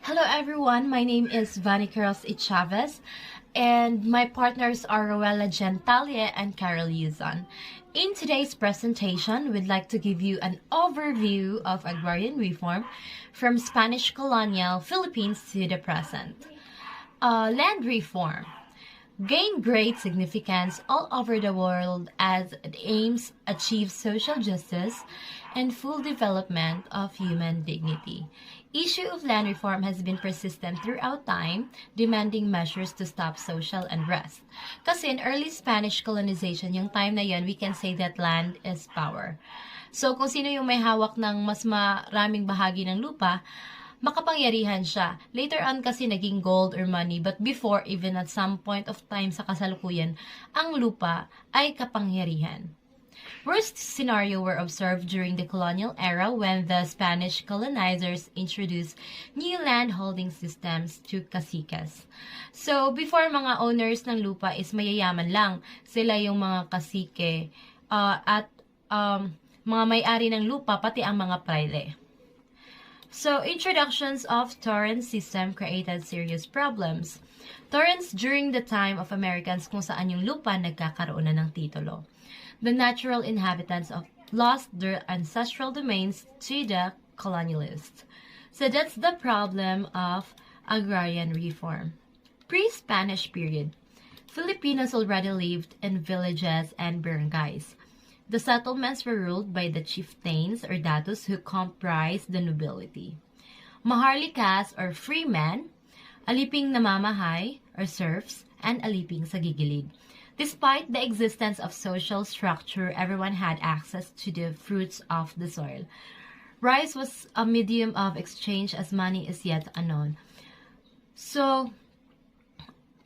Hello everyone, my name is Vani Carlos Chavez and my partners are Rowella Gentalia and Carol Yuzon. In today's presentation, we'd like to give you an overview of agrarian reform from Spanish colonial Philippines to the present. Land reform gained great significance all over the world as it aims to achieve social justice and full development of human dignity. Issue of land reform has been persistent throughout time, demanding measures to stop social unrest. Kasi in early Spanish colonization, yung time na yun, we can say that land is power. So kung sino yung may hawak ng mas maraming bahagi ng lupa, makapangyarihan siya. Later on kasi naging gold or money, but before, even at some point of time sa kasalukuyan, ang lupa ay kapangyarihan. Worst scenario were observed during the colonial era when the Spanish colonizers introduced new land holding systems to caciques. So, before mga owners ng lupa is mayayaman lang. Sila yung mga cacique at mga may-ari ng lupa, pati ang mga praile. So, introductions of torrent system created serious problems. Torrents during the time of Americans kung saan yung lupa nagkakaroon na ng titulo. The natural inhabitants lost their ancestral domains to the colonialists. So that's the problem of agrarian reform. Pre-Spanish period, Filipinos already lived in villages and barangays. The settlements were ruled by the chieftains or datos who comprised the nobility. Maharlikas or freemen, aliping namamahay or serfs, and aliping sa gigilid. Despite the existence of social structure, everyone had access to the fruits of the soil. Rice was a medium of exchange as money is yet unknown. So,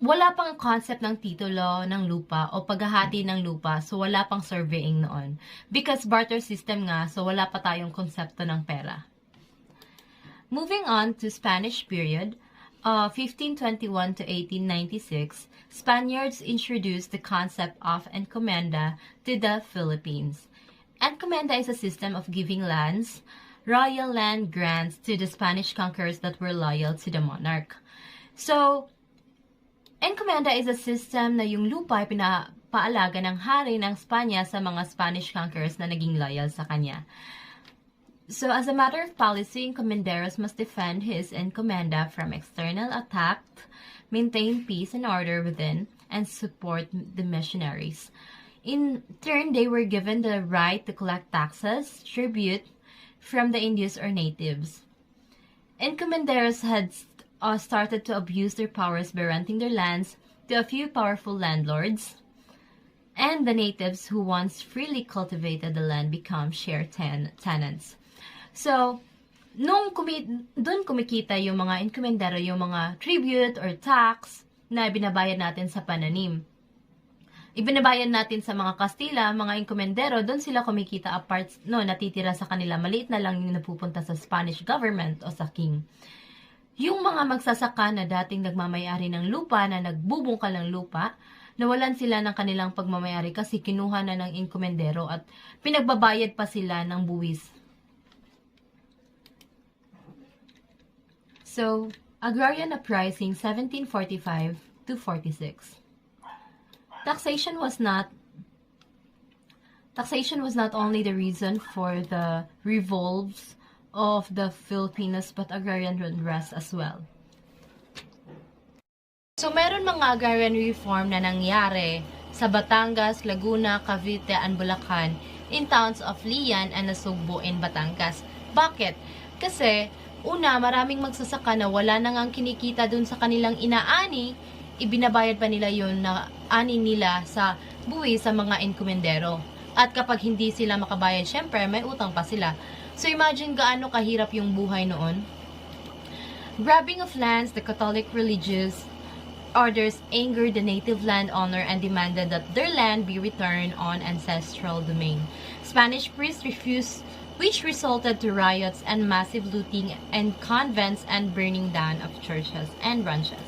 wala pang concept ng titulo ng lupa o paghahati ng lupa, so wala pang surveying noon. Because barter system nga, so wala pa tayong konsepto ng pera. Moving on to Spanish period, 1521 to 1896, Spaniards introduced the concept of encomenda to the Philippines. Encomenda is a system of giving lands, royal land grants to the Spanish conquerors that were loyal to the monarch. So, encomenda is a system na yung lupa ay pinapaalaga ng hari ng Spanya sa mga Spanish conquerors na naging loyal sa kanya. So, as a matter of policy, encomenderos must defend his encomenda from external attack, maintain peace and order within, and support the missionaries. In turn, they were given the right to collect taxes, tribute from the Indians or natives. Encomenderos had started to abuse their powers by renting their lands to a few powerful landlords, and the natives who once freely cultivated the land become share tenants. So, doon kumikita yung mga encomendero, yung mga tribute or tax na binabayad natin sa pananim. Ibinabayad natin sa mga Kastila, mga encomendero, doon sila kumikita apart, natitira sa kanila. Maliit na lang yung napupunta sa Spanish government o sa king. Yung mga magsasaka na dating nagmamayari ng lupa, na nagbubungkal ng lupa, nawalan sila ng kanilang pagmamayari kasi kinuha na ng encomendero at pinagbabayad pa sila ng buwis. So, Agrarian Uprising 1745 to 46. Taxation was not only the reason for the revolts of the Filipinos but agrarian unrest as well. So, meron mga agrarian reform na nangyari sa Batangas, Laguna, Cavite, and Bulacan in towns of Lian and Nasugbo in Batangas. Bakit? Kasi una, maraming magsasaka na wala nang ang kinikita dun sa kanilang inaani, ibinabayad pa nila yun na ani nila sa buwi sa mga enkomendero. At kapag hindi sila makabayad, syempre may utang pa sila. So imagine gaano kahirap yung buhay noon. Grabbing of lands, the Catholic religious orders angered the native landowner and demanded that their land be returned on ancestral domain. Spanish priests refused, which resulted to riots and massive looting in convents and burning down of churches and branches.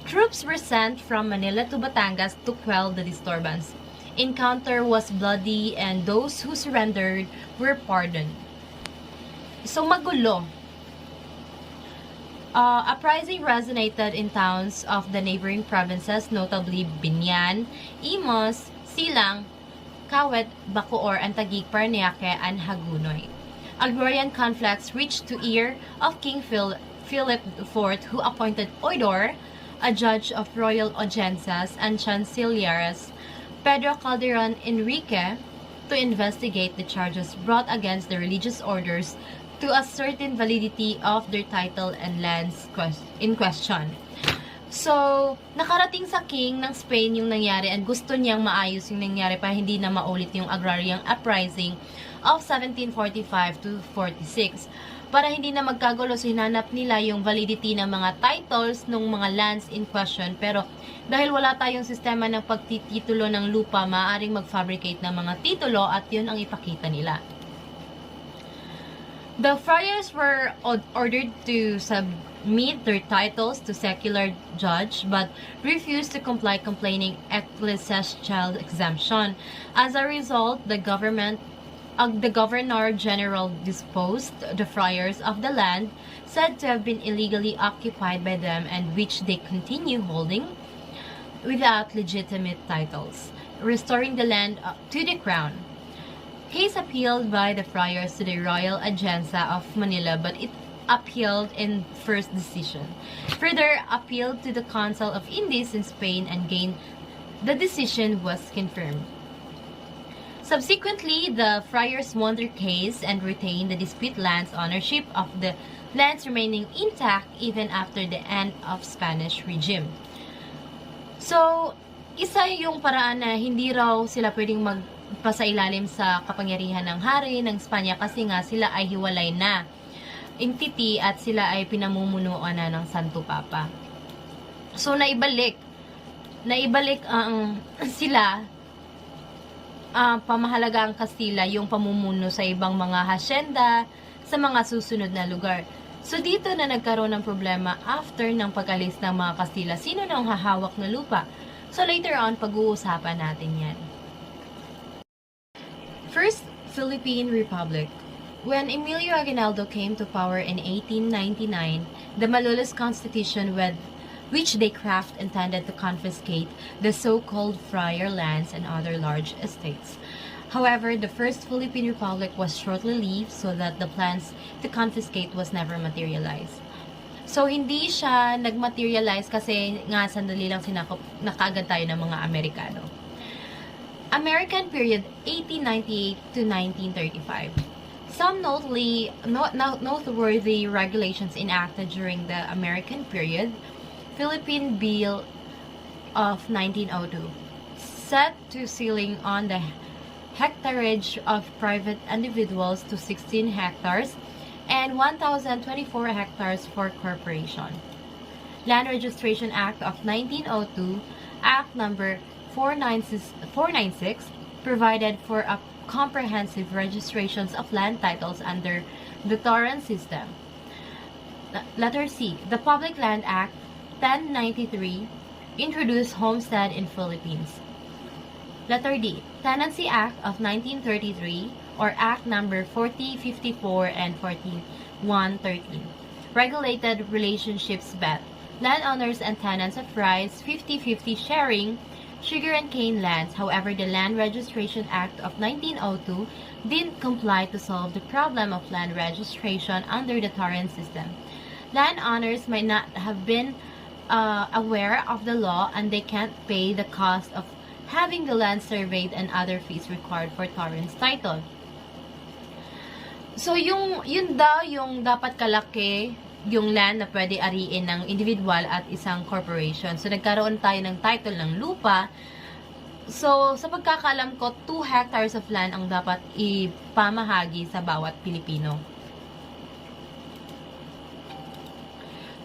Troops were sent from Manila to Batangas to quell the disturbance. Encounter was bloody and those who surrendered were pardoned. So magulo. Uprising resonated in towns of the neighboring provinces, notably Binyan, Imos, Silang, Kawet, Bacoor, and Taguig, Paranaque, and Hagunoy. Agrarian conflicts reached to ear of King Philip IV, who appointed Oidor, a judge of royal audiencias, and Chancilleres Pedro Calderon Enrique to investigate the charges brought against the religious orders to ascertain validity of their title and lands in question. So, nakarating sa king ng Spain yung nangyari and gusto niyang maayos yung nangyari para hindi na maulit yung agrarian uprising of 1745 to 46. Para hindi na magkagulo, so hinanap nila yung validity ng mga titles ng mga lands in question. Pero dahil wala tayong sistema ng pagtititulo ng lupa, maaaring mag-fabricate ng mga titulo at yun ang ipakita nila. The friars were ordered to submit their titles to secular judge but refused to comply, complaining ecclesiastical exemption. As a result, the Governor-General disposed the friars of the land said to have been illegally occupied by them and which they continue holding without legitimate titles, restoring the land to the crown. Case appealed by the friars to the Royal Audiencia of Manila, but it appealed in first decision. Further appealed to the Council of Indies in Spain and gained the decision was confirmed. Subsequently, the friars won their case and retained the dispute lands ownership of the lands remaining intact even after the end of Spanish regime. So, isa yung paraan na hindi raw sila pwedeng magpasailalim sa kapangyarihan ng hari ng Espanya kasi nga sila ay hiwalay na entity at sila ay pinamumunuan na ng Santo Papa. So, naibalik ang sila pamahalaga ang Kastila yung pamumuno sa ibang mga hasyenda sa mga susunod na lugar. So dito na nagkaroon ng problema after ng pag-alis ng mga Kastila. Sino nang hahawak na lupa? So later on, pag-uusapan natin yan. First, Philippine Republic. When Emilio Aguinaldo came to power in 1899, the Malolos Constitution which they craft intended to confiscate the so-called friar lands and other large estates. However, the First Philippine Republic was shortly lived so that the plans to confiscate was never materialized. So, hindi siya nag-materialize kasi nga sandali lang nakaagad tayo ng mga Amerikano. American period 1898 to 1935. Some noteworthy regulations enacted during the American period. Philippine Bill of 1902 set to ceiling on the hectareage of private individuals to 16 hectares and 1,024 hectares for corporation. Land Registration Act of 1902, Act number 496, provided for a comprehensive registrations of land titles under the Torrent system. Letter C. The Public Land Act 1093 introduced homestead in Philippines. Letter D. Tenancy Act of 1933 or Act number 4054 and 4113 regulated relationships bet landowners and tenants of rights 50-50 sharing sugar and cane lands. However, the Land Registration Act of 1902 didn't comply to solve the problem of land registration under the Torrent system. Landowners might not have been aware of the law and they can't pay the cost of having the land surveyed and other fees required for Torrent's title. So, yun daw yung dapat kalaki yung land na pwede ariin ng individual at isang corporation. So, nagkaroon tayo ng title ng lupa. So, sa pagkakaalam ko, 2 hectares of land ang dapat ipamahagi sa bawat Pilipino.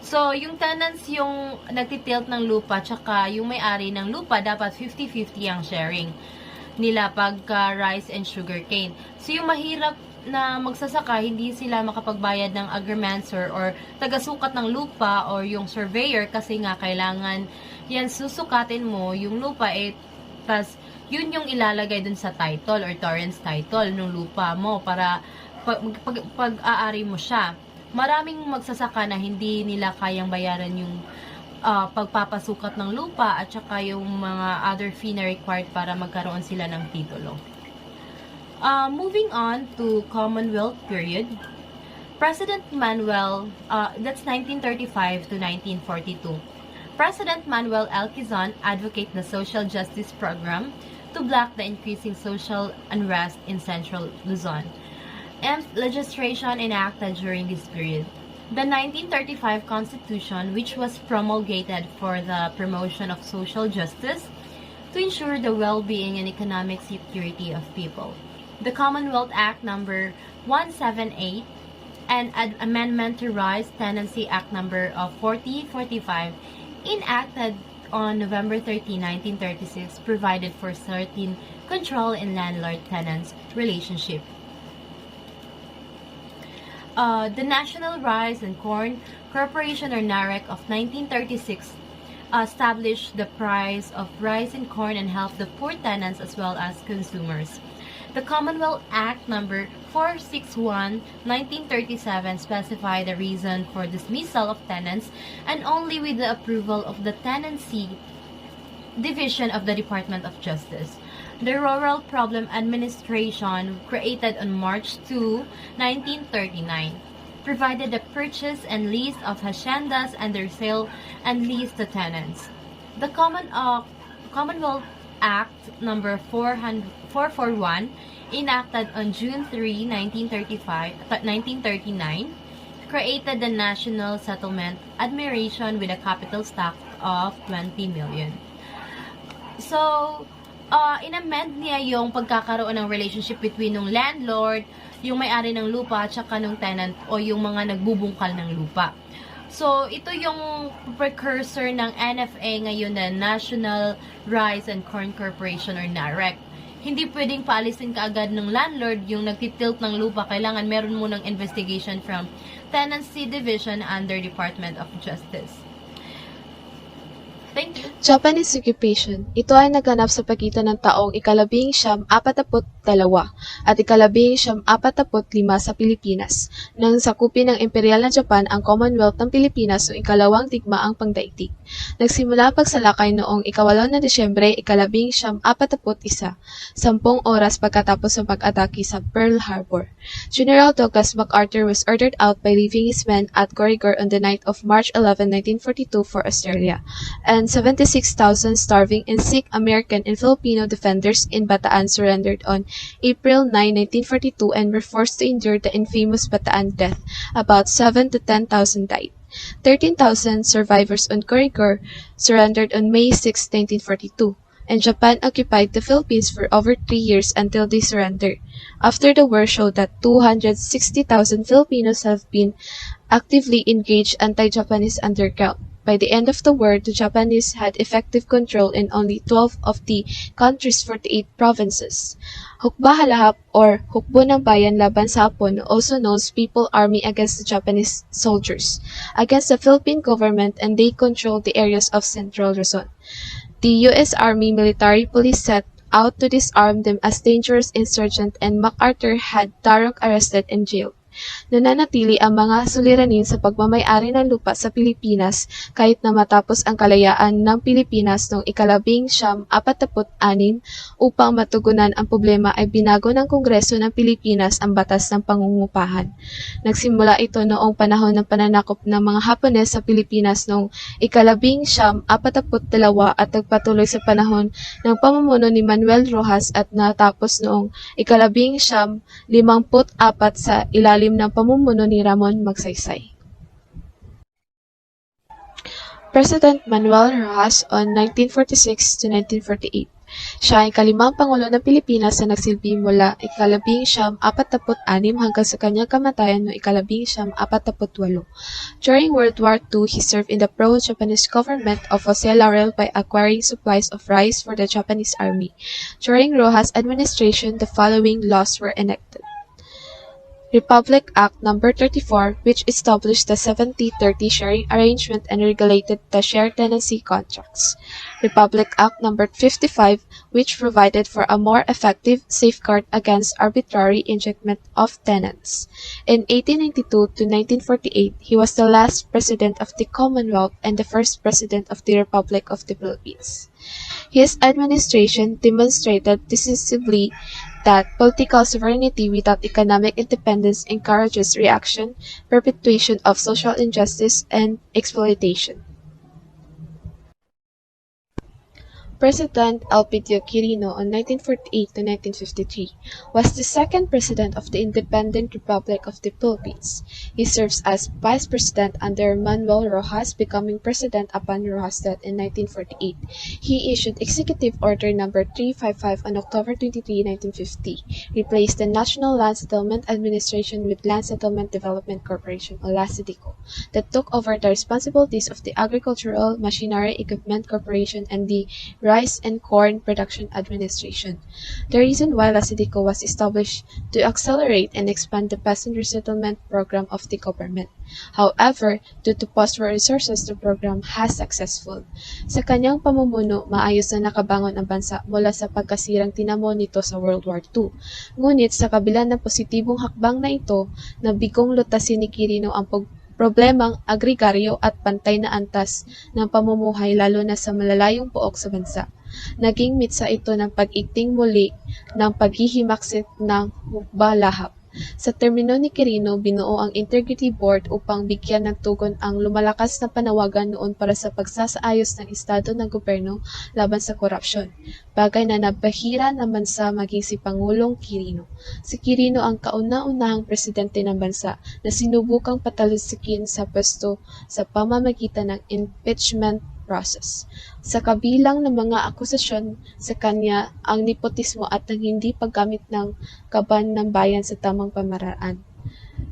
So, yung tenants yung nagtitilt ng lupa, tsaka yung may-ari ng lupa, dapat 50-50 ang sharing nila pagka rice and sugar cane. So, yung mahirap na magsasaka, hindi sila makapagbayad ng agrimensor or taga-sukat ng lupa or yung surveyor kasi nga kailangan yan susukatin mo yung lupa tas yun yung ilalagay dun sa title or Torrent's title ng lupa mo para pag-aari mo siya. maraming magsasaka na hindi nila kayang bayaran yung pagpapasukat ng lupa at saka yung mga other fee na required para magkaroon sila ng titulo. Moving on to Commonwealth period, President Manuel, that's 1935 to 1942. President Manuel L. Quezon advocated the social justice program to block the increasing social unrest in central Luzon, and legislation enacted during this period. The 1935 Constitution, which was promulgated for the promotion of social justice to ensure the well-being and economic security of people. The Commonwealth Act number 178 and Amendment to Rise Tenancy Act number 4045 enacted on November 13, 1936 provided for certain control in landlord-tenants relationship. The National Rice and Corn Corporation or NAREC of 1936 established the price of rice and corn and helped the poor tenants as well as consumers. The Commonwealth Act number 461, 1937 specified the reason for dismissal of tenants and only with the approval of the Tenancy Division of the Department of Justice. The Rural Problem Administration, created on March 2, 1939, provided the purchase and lease of haciendas and their sale and lease to tenants. The Commonwealth Act number 441, enacted on June 3, 1939, created the National Settlement Admiration with a capital stock of 20 million. So, in-amend niya yung pagkakaroon ng relationship between ng landlord, yung may-ari ng lupa, at saka ng tenant o yung mga nagbubungkal ng lupa. So, ito yung precursor ng NFA ngayon na National Rice and Corn Corporation or NAREC. Hindi pwedeng paalisin kaagad ng landlord yung nagtitilt ng lupa. Kailangan meron munang investigation from Tenancy Division under Department of Justice. Thank you. Japanese occupation. Ito ay naganap sa pagitan ng taong 1942 at 1945 sa Pilipinas, nang sakupin ng Imperial na Japan ang Commonwealth ng Pilipinas noong ikalawang digmaang pangdaigdig. Nagsimula ang pagsalakay noong 8 na Disyembre 1941, 10 oras pagkatapos ng pag-atake sa Pearl Harbor. General Douglas MacArthur was ordered out by leaving his men at Corregor on the night of March 11, 1942 for Australia, and 76,000 starving and sick American and Filipino defenders in Bataan surrendered on April 9, 1942 and were forced to endure the infamous Bataan death. About 7 to 10,000 died. 13,000 survivors on Corregor surrendered on May 6, 1942, and Japan occupied the Philippines for over 3 years until they surrendered. After the war showed that 260,000 Filipinos have been actively engaged anti-Japanese underground. By the end of the war, the Japanese had effective control in only 12 of the country's 48 provinces. Hukba Halahap or Hukbo ng Bayan laban sa Hapon, also known as People Army against the Japanese soldiers, against the Philippine government, and they controlled the areas of Central Luzon. The U.S. Army Military Police set out to disarm them as dangerous insurgents, and MacArthur had Darroch arrested and jailed. Nananatili ang mga suliranin sa pagmamay-ari ng lupa sa Pilipinas kahit na matapos ang kalayaan ng Pilipinas noong 1946 upang matugunan ang problema ay binago ng Kongreso ng Pilipinas ang batas ng pangungupahan. Nagsimula ito noong panahon ng pananakop ng mga Hapones sa Pilipinas noong 1942 at nagpatuloy sa panahon ng pamumuno ni Manuel Rojas at natapos noong 1954 sa ilalim ng pamumuno ni Ramon Magsaysay. President Manuel Rojas on 1946 to 1948. Siya ay ikalimang Pangulo ng Pilipinas na nagsilbi mula 1946 hanggang sa kanyang kamatayan noong 1948. During World War II, he served in the pro-Japanese government of Jose Laurel by acquiring supplies of rice for the Japanese army. During Rojas' administration, the following laws were enacted. Republic Act No. 34, which established the 70-30 sharing arrangement and regulated the shared tenancy contracts. Republic Act No. 55, which provided for a more effective safeguard against arbitrary ejectment of tenants. In 1892 to 1948, he was the last President of the Commonwealth and the first President of the Republic of the Philippines. His administration demonstrated decisively that political sovereignty without economic independence encourages reaction, perpetuation of social injustice, and exploitation. President Elpidio Quirino on 1948 to 1953 was the second president of the Independent Republic of the Philippines. He serves as vice president under Manuel Rojas, becoming president upon Rojas' death in 1948. He issued Executive Order No. 355 on October 23, 1950, replaced the National Land Settlement Administration with Land Settlement Development Corporation or LASEDICO, that took over the responsibilities of the Agricultural Machinery Equipment Corporation and the Rice and Corn Production Administration. The reason why LASEDICO was established to accelerate and expand the peasant resettlement program of the government. However, due to post-war resources, the program has successful. Sa kanyang pamumuno, maayos na nakabangon ang bansa mula sa pagkasirang tinamo nito sa World War II. Ngunit sa kabila ng positibong hakbang na ito, nabigong lutasin ni Quirino ang problemang agregaryo at pantay na antas ng pamumuhay lalo na sa malalayong pook sa bansa. Naging mitsa ito ng pag-igting muli ng paghihimaksik ng hukba-lahap. Sa termino ni Quirino, binuo ang Integrity Board upang bigyan ng tugon ang lumalakas na panawagan noon para sa pagsasaayos ng estado ng gobyerno laban sa korupsyon, bagay na nabahira naman sa maging si Pangulong Quirino. Si Quirino ang kauna-unahang presidente ng bansa na sinubukang patalsikin sa pwesto sa pamamagitan ng impeachment process. Sa kabilang ng mga akusasyon sa kanya ang nepotismo at ang hindi paggamit ng kaban ng bayan sa tamang pamaraan.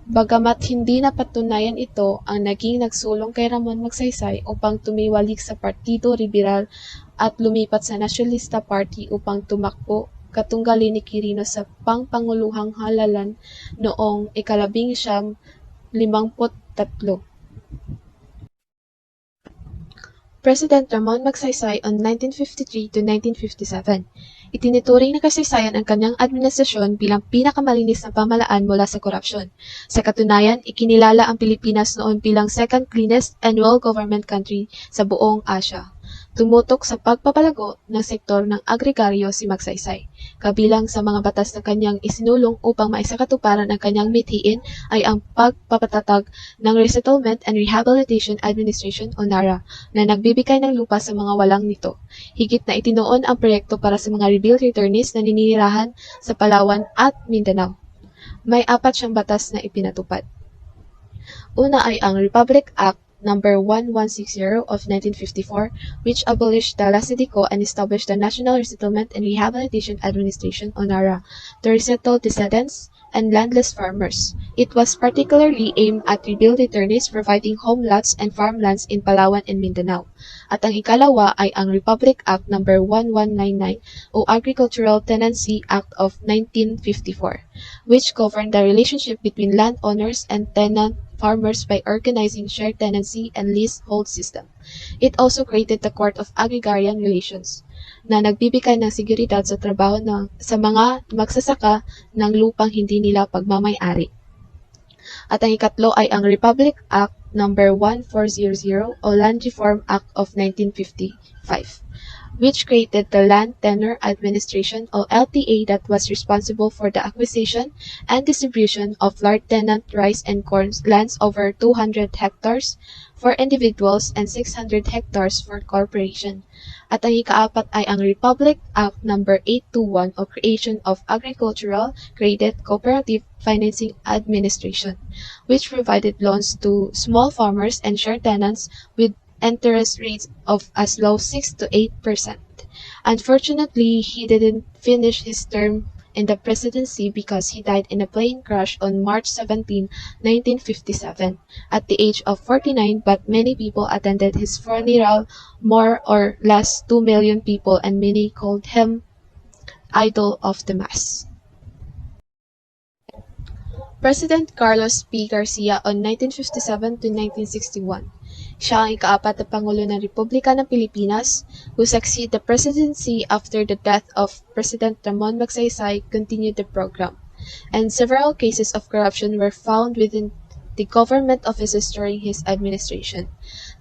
Bagamat hindi napatunayan ito, ang naging nagsulong kay Ramon Magsaysay upang tumiwalik sa Partido Liberal at lumipat sa Nacionalista Party upang tumakbo katunggali ni Quirino sa pangpanguluhang halalan noong 1953. President Ramon Magsaysay on 1953 to 1957. Itinuturing na kasaysayan ang kanyang administrasyon bilang pinakamalinis na pamalaan mula sa korupsyon. Sa katunayan, ikinilala ang Pilipinas noon bilang second cleanest and well-government country sa buong Asia. Tumutok sa pagpapalago ng sektor ng agregaryo si Magsaysay. Kabilang sa mga batas na kanyang isinulong upang maisakatuparan ang kanyang mithiin ay ang pagpapatatag ng Resettlement and Rehabilitation Administration o NARA na nagbibigay ng lupa sa mga walang nito. Higit na itinuon ang proyekto para sa mga rebuild returnees na nininirahan sa Palawan at Mindanao. May 4 siyang batas na ipinatupad. Una ay ang Republic Act No. 1160 of 1954, which abolished the LASEDICO and established the National Resettlement and Rehabilitation Administration o NARA to resettle descendants and landless farmers. It was particularly aimed at rebuild returnees providing home lots and farmlands in Palawan and Mindanao. At ang ikalawa ay ang Republic Act No. 1199 o Agricultural Tenancy Act of 1954, which governed the relationship between landowners and tenant farmers by organizing shared tenancy and leasehold system. It also created the Court of Agrarian Relations na nagbibigay ng seguridad sa trabaho sa mga magsasaka ng lupang hindi nila pagmamay-ari. At ang ikatlo ay ang Republic Act No. 1400 o Land Reform Act of 1955, which created the Land Tenure Administration or LTA that was responsible for the acquisition and distribution of large tenant rice and corn lands over 200 hectares for individuals and 600 hectares for corporation. At ang ikaapat ay ang Republic Act No. 821 o Creation of Agricultural Credit Cooperative Financing Administration, which provided loans to small farmers and share tenants with interest rates of as low 6 to 8%. Unfortunately, he didn't finish his term in the presidency because he died in a plane crash on March 17, 1957, at the age of 49, but many people attended his funeral, more or less 2 million people, and many called him idol of the mass. President Carlos P. Garcia on 1957 to 1961. Siya ang ikaapat na Pangulo ng Republika ng Pilipinas who succeeded the presidency after the death of President Ramon Magsaysay continued the program, and several cases of corruption were found within the government offices during his administration.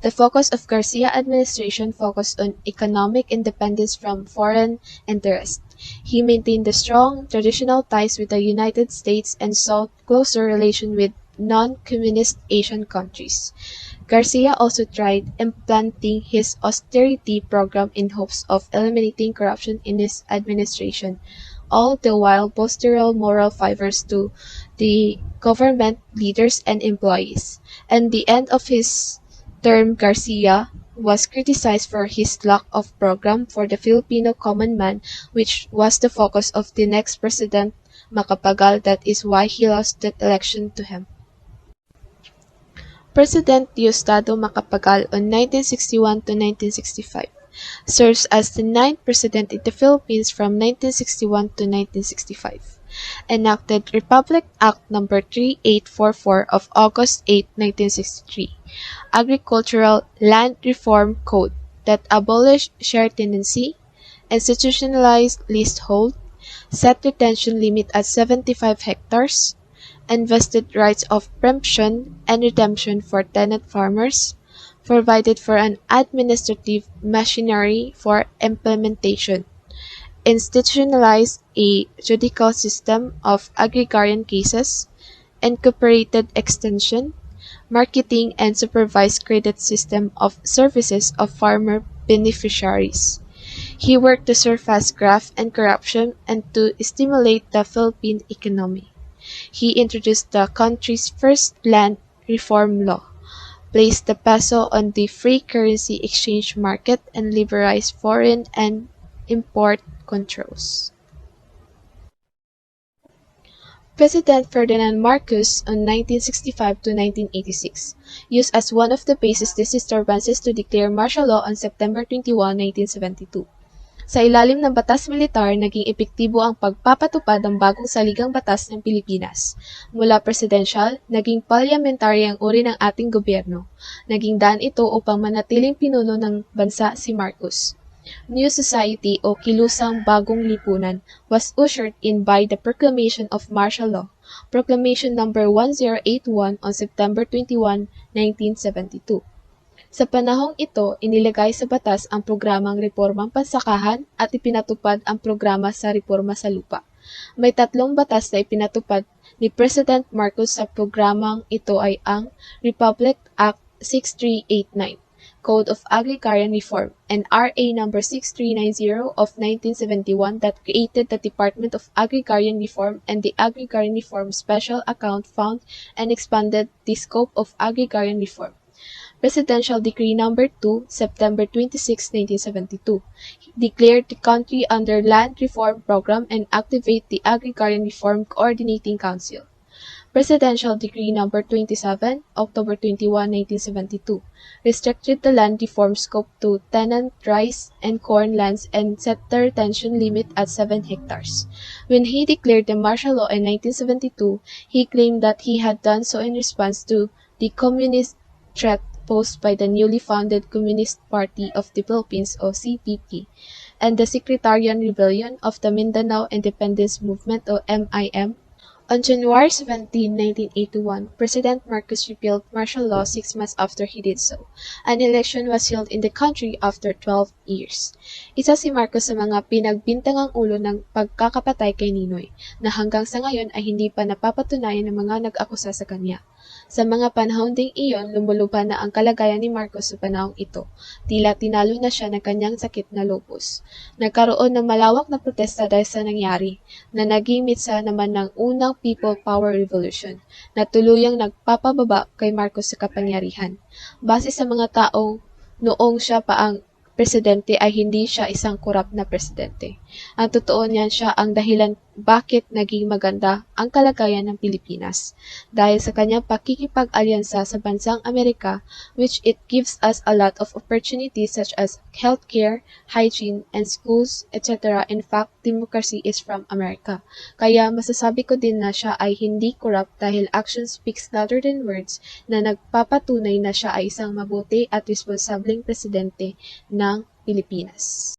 The focus of Garcia administration focused on economic independence from foreign interests. He maintained the strong traditional ties with the United States and sought closer relation with non-communist Asian countries. Garcia also tried implanting his austerity program in hopes of eliminating corruption in his administration, all the while posterior moral favors to the government leaders and employees. At the end of his term, Garcia was criticized for his lack of program for the Filipino common man, which was the focus of the next president, Macapagal. That is why he lost the election to him. President Diosdado Macapagal on 1961 to 1965 serves as the ninth president in the Philippines from 1961 to 1965. Enacted Republic Act No. 3844 of August 8, 1963, Agricultural Land Reform Code that abolished share tenancy, institutionalized leasehold, set retention limit at 75 hectares, and vested rights of preemption and redemption for tenant farmers, provided for an administrative machinery for implementation, institutionalized a judicial system of agrarian cases, incorporated extension, marketing, and supervised credit system of services of farmer beneficiaries. He worked to surpass graft and corruption and to stimulate the Philippine economy. He introduced the country's first land reform law, placed the peso on the free currency exchange market, and liberalized foreign and import controls. President Ferdinand Marcos on 1965 to 1986 used as one of the basis these disturbances to declare martial law on September 21, 1972. Sa ilalim ng batas militar, naging epektibo ang pagpapatupad ng bagong saligang batas ng Pilipinas. Mula presidential, naging parliamentary ang uri ng ating gobyerno. Naging daan ito upang manatiling pinuno ng bansa si Marcos. New Society o Kilusang Bagong Lipunan was ushered in by the Proclamation of Martial Law, Proclamation No. 1081 on September 21, 1972. Sa panahong ito, inilagay sa batas ang programang Reformang Pansakahan at ipinatupad ang programa sa Reforma sa Lupa. May tatlong batas na ipinatupad ni President Marcos sa programang ito ay ang Republic Act 6389, Code of Agrarian Reform, and RA No. 6390 of 1971 that created the Department of Agrarian Reform and the Agrarian Reform Special Account Fund and expanded the scope of agrarian reform. Presidential Decree No. 2, September 26, 1972, declared the country under Land Reform Program and activate the Agrarian Reform Coordinating Council. Presidential Decree No. 27, October 21, 1972, restricted the land reform scope to tenant rice and corn lands and set the retention limit at 7 hectares. When he declared the martial law in 1972, he claimed that he had done so in response to the communist threat posed by the newly founded Communist Party of the Philippines o CPP and the Sectarian Rebellion of the Mindanao Independence Movement o MIM. On January 17, 1981, President Marcos repealed martial law 6 months after he did so. An election was held in the country after 12 years. Isa si Marcos sa mga pinagbintangang ulo ng pagkakapatay kay Ninoy, na hanggang sa ngayon ay hindi pa napapatunayan ng mga nag-akusa sa kanya. Sa mga panahon ding iyon, lumuluban na ang kalagayan ni Marcos sa panahong ito. Tila tinalo na siya ng kanyang sakit na lupus. Nagkaroon ng malawak na protesta dahil sa nangyari, na naging mitsa naman ng unang People Power Revolution, na tuluyang nagpapababa kay Marcos sa kapangyarihan. Base sa mga taong noong siya pa ang presidente ay hindi siya isang korap na presidente. Ang totoo niyan siya ang dahilan bakit naging maganda ang kalagayan ng Pilipinas. Dahil sa kanyang pakikipag-alyansa sa bansang Amerika, which it gives us a lot of opportunities such as healthcare, hygiene, and schools, etc. In fact, democracy is from America. Kaya masasabi ko din na siya ay hindi corrupt dahil action speaks louder than words na nagpapatunay na siya ay isang mabuti at responsableng presidente ng Pilipinas.